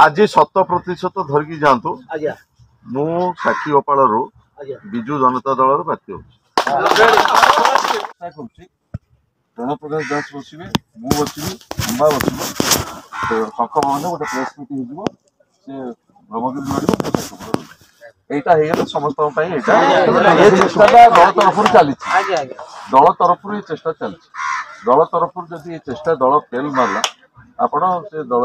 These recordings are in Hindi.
आज 100% धरिकी जातु मु साक्षी गोपाल विजु जनता दल प्रार्थी हूँ प्रकाश दास बसवे मु बसवी अंबा बसव शंख भवन गोटे प्रेस मीट हो यहाँ समस्त चेष्टा दल तरफ चली दल तरफ चेष्टा चली दल तरफ जदि चेष्टा दल फेल मारला आपण से दल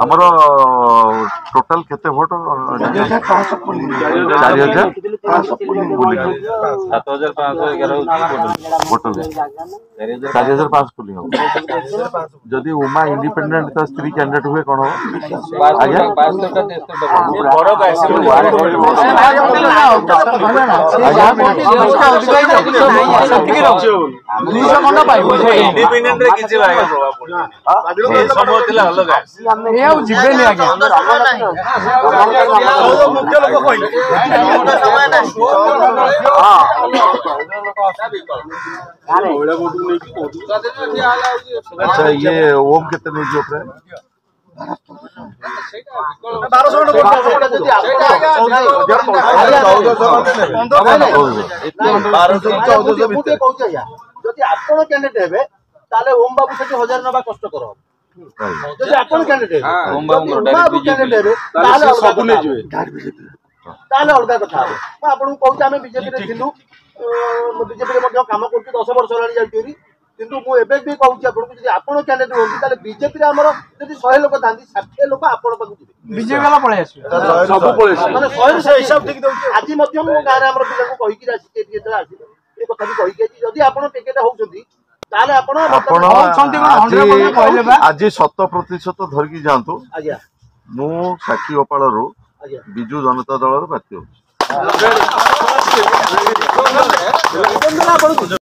आमर टोटाल केते वोट 4,500 पुलिंग जदि उमा इंडिपेंडेंट तो स्त्री कैंडिडेट हुए कौन हो अच्छा ये ओम कितने नहीं जो प्राय 1200 ओम बाबू से 1000 नबा कष्ट करो जदि आपण कैंडिडेट ओम बाबू कैंडिडेट ताले सब नै जिवे ताले अलगा कथा मैं आपन को कहूं आमे बीजेपी रे थिलु बीजेपी रे मध्य काम करती 10 वर्ष लानी जाईतोरी किंतु मु एबे भी कहूं आपण को जदि आपण कैंडिडेट होती ताले बीजेपी रे हमर जदि 100 लोक थांती 60 लोक आपण पाखु जिवे बीजेपी वाला पळे आसी सब पळे आसी माने 100 से हिसाब ठीक दउची आज मध्य मु गारे हमर पिला को कहि कि आसी के जेतला आसी ए कथा भी कहि कि जदि आपण टिकेट होउछंती आज 100% धरिकी जातु मु साक्षी गोपाल विजु जनता दल प्रार्थी हूँ।